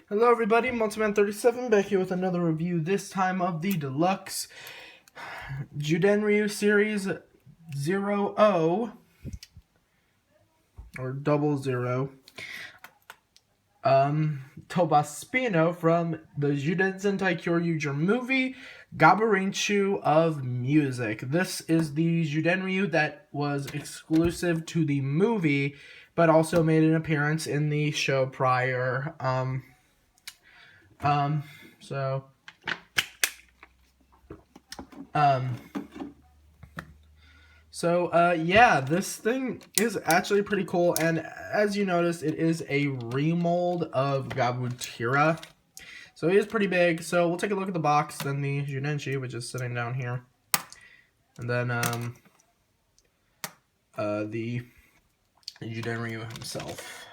Hello everybody, Multiman37 back here with another review, this time of the deluxe zyudenryu series 00 or 00 tobasino from the Zyuden sentai kyoryuger movie Gaburinchu of Music. This is the zyudenryu that was exclusive to the movie but also made an appearance in the show prior. Yeah, this thing is actually pretty cool, and as you notice, it is a remold of Gabutira. So he is pretty big, so we'll take a look at the box, then the Zyudenshi, which is sitting down here. And then, the Zyudenryu himself.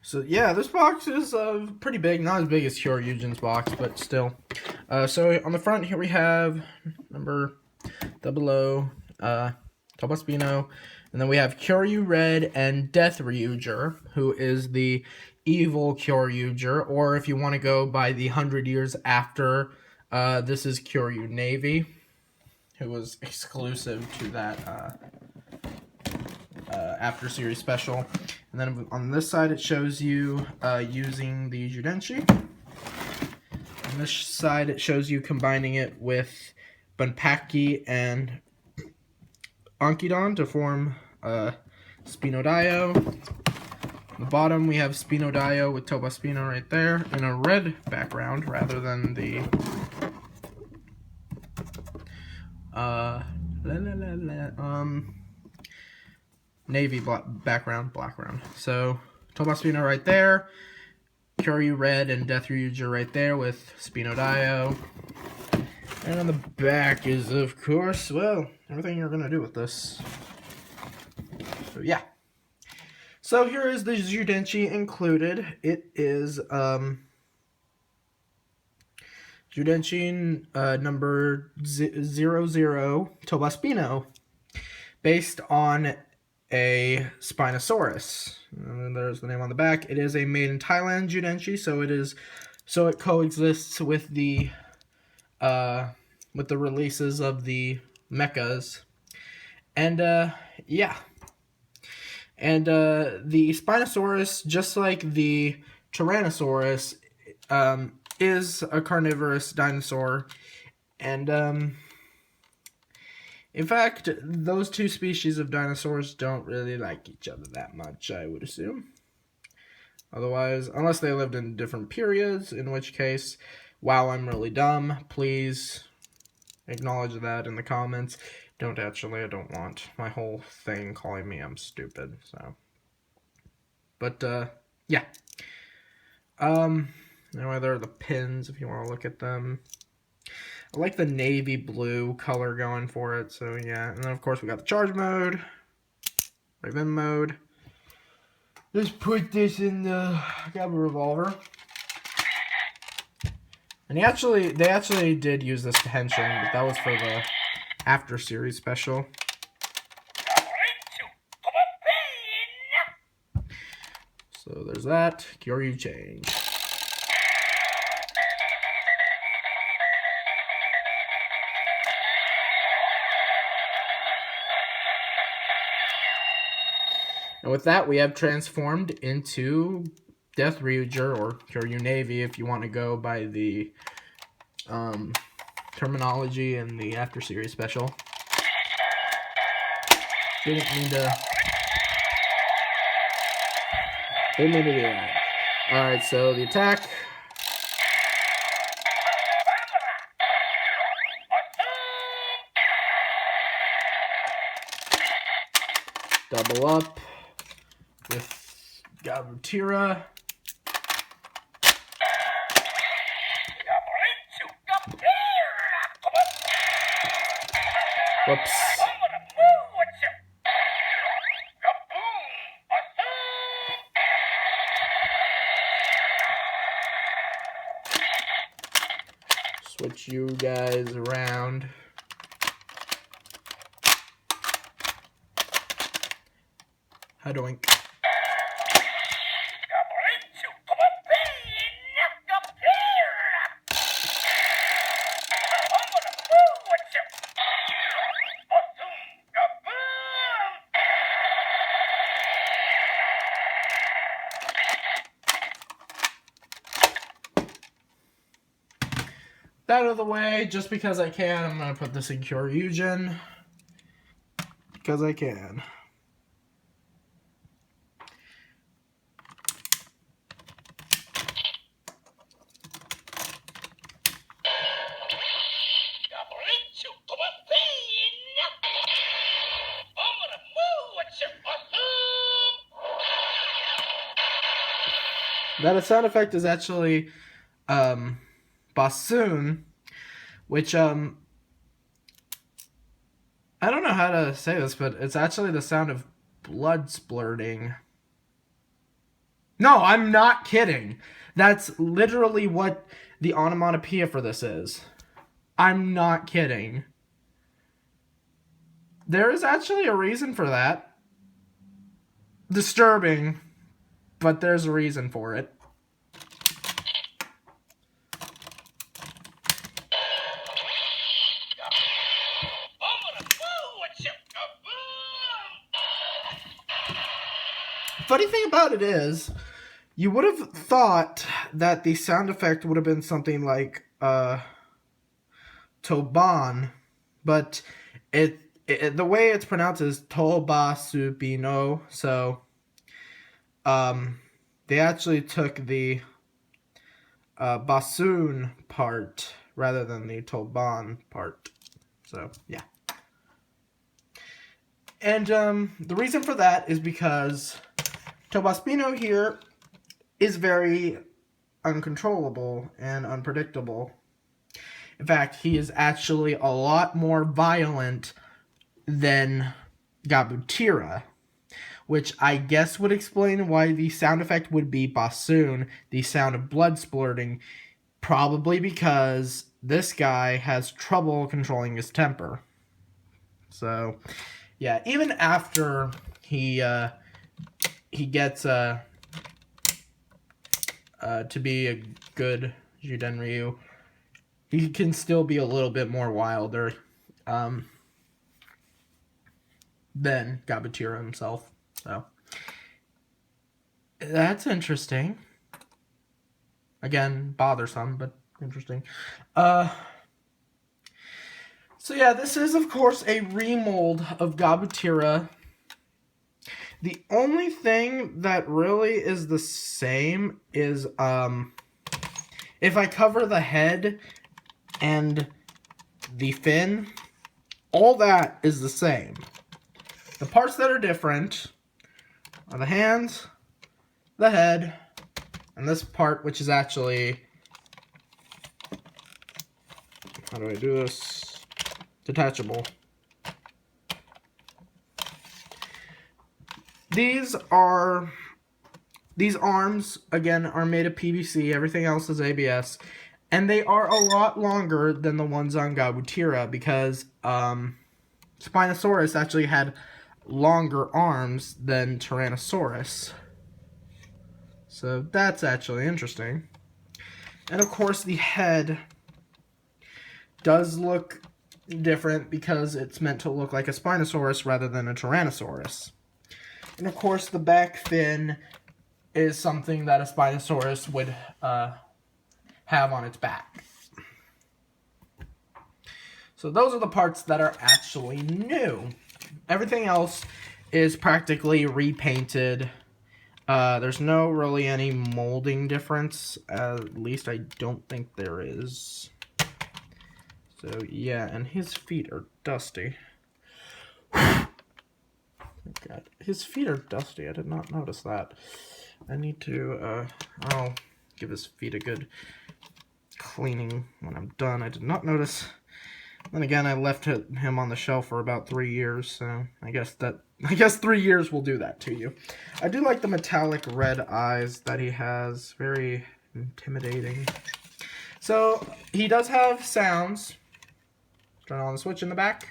So yeah, this box is pretty big, not as big as Kyoryugen's box, but still. So on the front here we have number 00, tobasino, and then we have Kyoryu Red and zyudenryu, who is the evil Kyoryuger, or if you want to go by the 100 years after, this is Kyoryu Navy, who was exclusive to that after series special. And then on this side it shows you using the Zyudenshi. On this side it shows you combining it with Bunpaki and Ankidon to form Spinodyo. On the bottom we have Spinodyo with Tobaspino right there in a red background rather than the navy background. So Tobaspino right there, Kyoryu Red and zyudenryu right there with Spinodyo. And on the back is, of course, well, everything you're going to do with this. So, yeah. So, here is the Zyudenshi included. It is Zyudenshi number 00 Tobaspino, based on a Spinosaurus. And there's the name on the back. It is a made in Thailand Zyudenshi, so it coexists with the releases of the mechas. And yeah. And the Spinosaurus, just like the Tyrannosaurus, is a carnivorous dinosaur. And in fact, those two species of dinosaurs don't really like each other that much, I would assume. Otherwise, unless they lived in different periods, in which case, wow, I'm really dumb. Please acknowledge that in the comments. I don't want my whole thing calling me I'm stupid, so. But, yeah. Anyway, there are the pins if you want to look at them. I like the navy blue color going for it, so yeah. And then, of course, we got the charge mode, Raven mode. Let's put this in the Gabu revolver. And they actually did use this to henshin, but that was for the after series special. So there's that. Kyoryu change. And with that, we have transformed into zyudenryu, or Kyoryu Navy, if you want to go by the terminology in the after series special. Didn't mean to do that. Alright, so the attack. Double up with Gabutira. Whoops. Switch you guys around. Hadoink. that out of the way, just because I can, I'm going to put this in kyoryuger. Because I can. That sound effect is actually bassoon, which I don't know how to say this, but it's actually the sound of blood splurting. No, I'm not kidding. That's literally what the onomatopoeia for this is. I'm not kidding. There is actually a reason for that. Disturbing, but there's a reason for it. Funny thing about it is, you would have thought that the sound effect would have been something like toban, but the way it's pronounced is tobasino. So they actually took the bassoon part rather than the toban part. So yeah. And the reason for that is because tobasino here is very uncontrollable and unpredictable. In fact, he is actually a lot more violent than Gabutira, which I guess would explain why the sound effect would be bassoon, the sound of blood splurting, probably because this guy has trouble controlling his temper. So, yeah, even after he gets to be a good zyudenryu, he can still be a little bit more wilder than Gabutira himself. So that's interesting. Again, bothersome, but interesting. So yeah, this is of course a remold of Gabutira. The only thing that really is the same is if I cover the head and the fin, all that is the same. The parts that are different are the hands, the head, and this part, which is actually, how do I do this? Detachable. These arms, again, are made of PVC. Everything else is ABS. And they are a lot longer than the ones on Gabutira because Spinosaurus actually had longer arms than Tyrannosaurus. So that's actually interesting. And of course the head does look different because it's meant to look like a Spinosaurus rather than a Tyrannosaurus. And of course the back fin is something that a Spinosaurus would have on its back. So those are the parts that are actually new. Everything else is practically repainted. There's no really any molding difference. At least I don't think there is. So yeah, and his feet are dusty. Oh God, his feet are dusty. I did not notice that. I need to, I'll give his feet a good cleaning when I'm done. I did not notice. Then again, I left him on the shelf for about 3 years, so I guess 3 years will do that to you. I do like the metallic red eyes that he has. Very intimidating. So, he does have sounds. Turn on the switch in the back.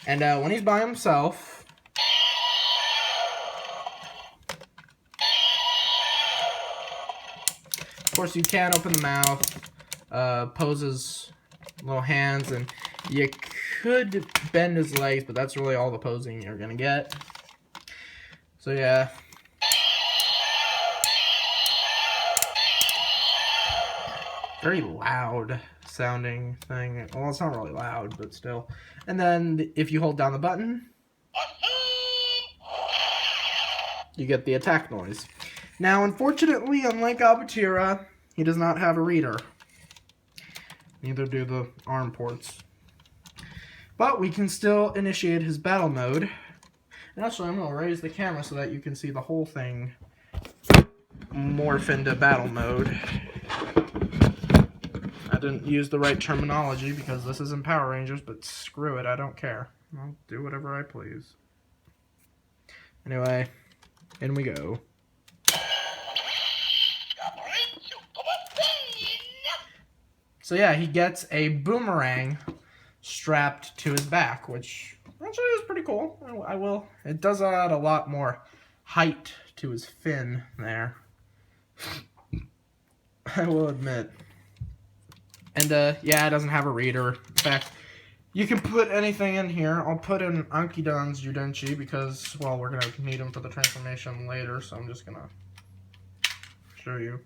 And when he's by himself, of course you can open the mouth, pose his little hands, and you could bend his legs, but that's really all the posing you're gonna get. So yeah. very loud sounding thing. Well, it's not really loud, but still. And then if you hold down the button, you get the attack noise. Now, unfortunately, unlike Abatira, he does not have a reader. Neither do the arm ports. But we can still initiate his battle mode. And actually, I'm going to raise the camera so that you can see the whole thing morph into battle mode. I didn't use the right terminology because this isn't Power Rangers, but screw it, I don't care. I'll do whatever I please. Anyway, in we go. So yeah, he gets a boomerang strapped to his back, which actually is pretty cool. I will. It does add a lot more height to his fin there. I will admit. And yeah, it doesn't have a reader. In fact, you can put anything in here. I'll put in Ankidan's Zyudenryu because, well, we're going to need him for the transformation later, so I'm just going to show you.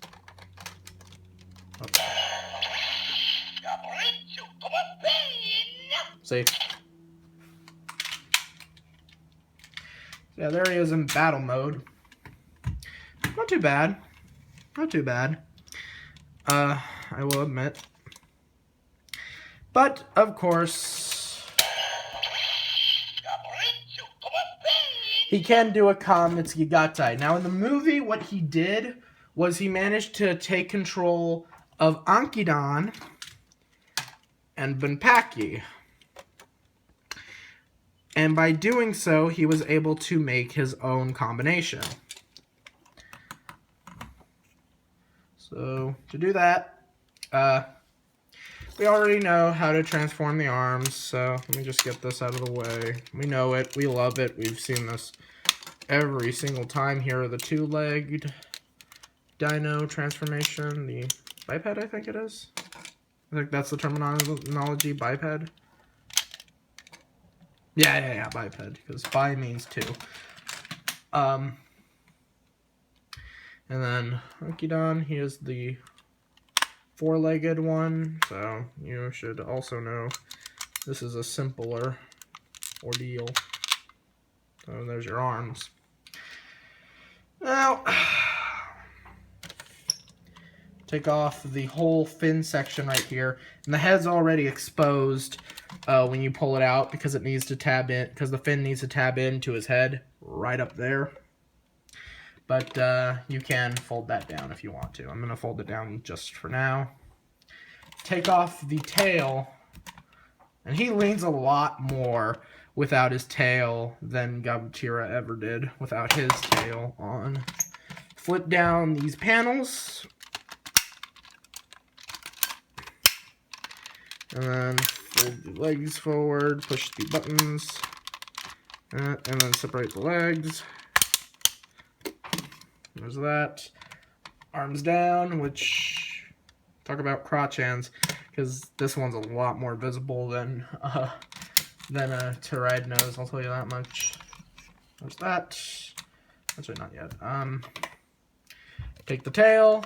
Okay. See? Yeah, there he is in battle mode. Not too bad. Not too bad. I will admit. But, of course, he can do a Kamitsugatai. Now, in the movie, what he did was he managed to take control of Ankidan and Bunpaki. And by doing so, he was able to make his own combination. So, to do that, we already know how to transform the arms, so let me just get this out of the way. We know it, we love it, we've seen this every single time. Here are the two-legged dino transformation, the biped, I think it is. I think that's the terminology, biped. Yeah, biped, because bi means two. And then Ankidan, he is the four-legged one, so you should also know this is a simpler ordeal. So there's your arms. Now, take off the whole fin section right here, and the head's already exposed when you pull it out because it needs to tab in, because the fin needs to tab into his head right up there. But you can fold that down if you want to. I'm going to fold it down just for now. Take off the tail, and he leans a lot more without his tail than Gabutyra ever did without his tail on. Flip down these panels, and then fold the legs forward, push the buttons, and then separate the legs. There's that. Arms down, which, talk about crotch hands, because this one's a lot more visible than a Tyrannodon's, I'll tell you that much. There's that. Actually, not yet. Take the tail.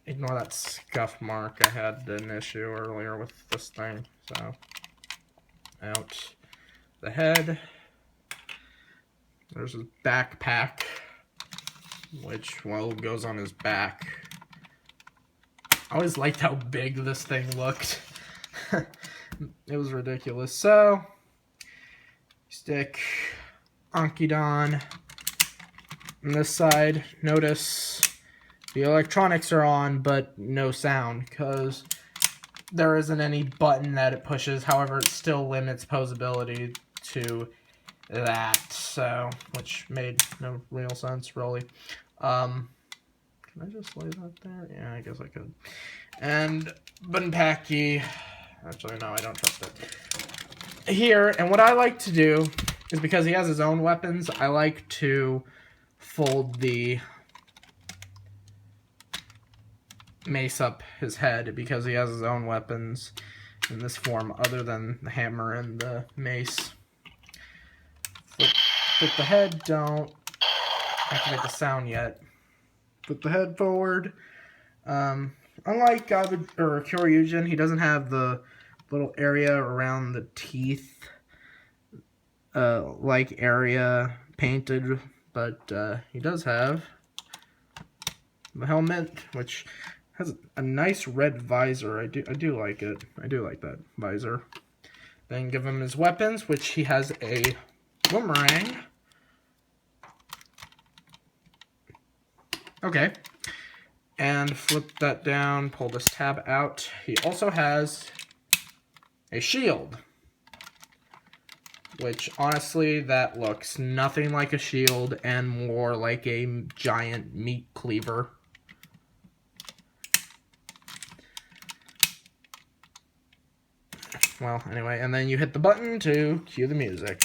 Ignore that scuff mark. I had an issue earlier with this thing, so. Out the head. There's his backpack, which, well, goes on his back. I always liked how big this thing looked. It was ridiculous. So, stick Ankidan on this side. Notice the electronics are on, but no sound, because there isn't any button that it pushes. However, it still limits posability to that, so, which made no real sense, really. Can I just lay that there? Yeah, I guess I could. And Bunpaki, actually, no, I don't trust it. Here, and what I like to do is, because he has his own weapons, I like to fold the mace up his head, because he has his own weapons in this form other than the hammer and the mace. Flip the head, don't activate the sound yet. Put the head forward, Unlike Kyoryuger, he doesn't have the little area around the teeth, like area painted, but he does have the helmet, which has a nice red visor. I do like it. I do like that visor. Then give him his weapons, which he has a boomerang. Okay. And flip that down, pull this tab out. He also has a shield, which honestly, that looks nothing like a shield and more like a giant meat cleaver. Well, anyway, and then you hit the button to cue the music.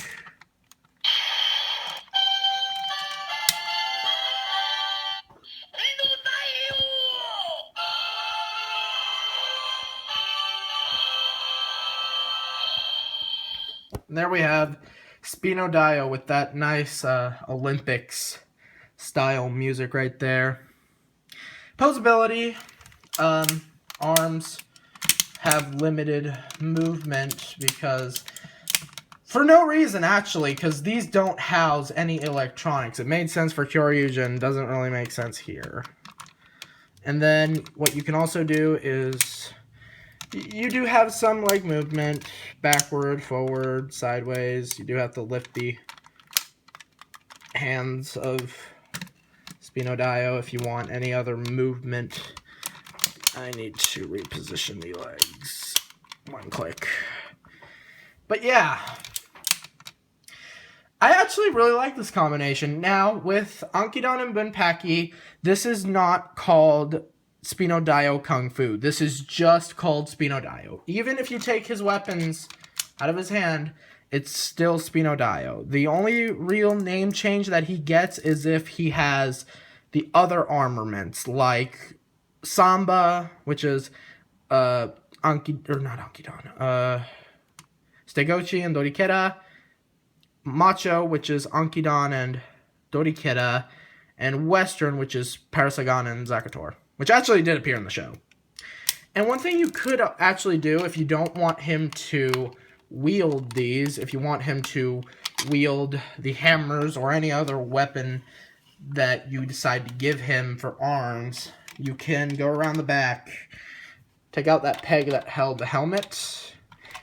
And there we have Spino Dio with that nice Olympics style music right there. Posability, arms have limited movement because, for no reason actually, because these don't house any electronics. It made sense for Kyoryuger, doesn't really make sense here. And then what you can also do is, you do have some like movement, backward, forward, sideways. You do have to lift the hands of Spino Dio if you want any other movement. I need to reposition the legs. One click. But yeah, I actually really like this combination. Now, with Ankidon and Bunpaki, this is not called Spino Dio Kung Fu. This is just called Spino Dio. Even if you take his weapons out of his hand, it's still Spino Dio. The only real name change that he gets is if he has the other armaments, like Samba, which is Stegochi and Dorikera, Macho, which is Ankidon and Dorikera, and Western, which is Parasagan and Zakator, which actually did appear in the show. And one thing you could actually do if you don't want him to wield these, if you want him to wield the hammers or any other weapon that you decide to give him for arms, you can go around the back, take out that peg that held the helmet,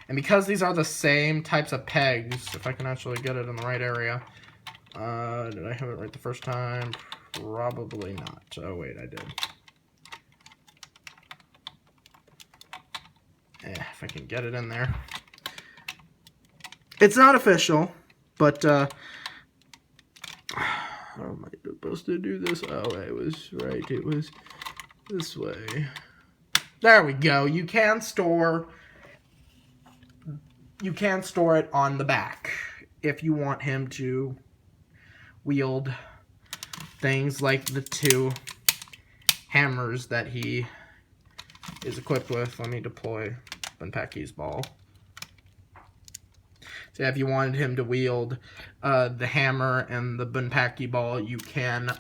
and because these are the same types of pegs, if I can actually get it in the right area, did I have it right the first time? Probably not. Oh wait, I did. If I can get it in there. It's not official, but how am I supposed to do this? Oh, I was right. It was this way. There we go. You can store it on the back if you want him to wield things like the two hammers that he is equipped with. Let me deploy Bunpaki's ball. So if you wanted him to wield the hammer and the Bunpaki ball, you can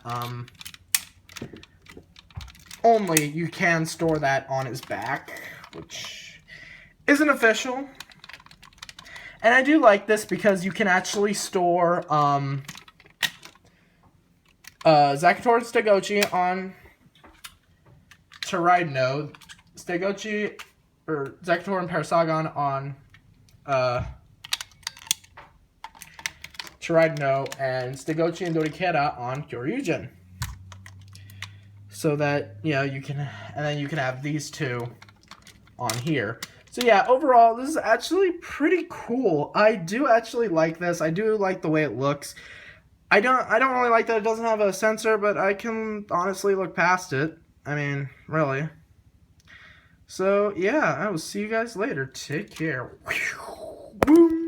you can store that on his back, which isn't official. And I do like this because you can actually store Zakator and Stegochi on Tridno, Stegochi or Zakator and Parasagan on Tridno, and Stegochi and Dorikera on Kyoryuger. So that, you know, you can, and then you can have these two on here. So yeah, overall, this is actually pretty cool. I do actually like this. I do like the way it looks. I don't really like that it doesn't have a sensor, but I can honestly look past it. I mean, really. So yeah, I will see you guys later. Take care. Boom.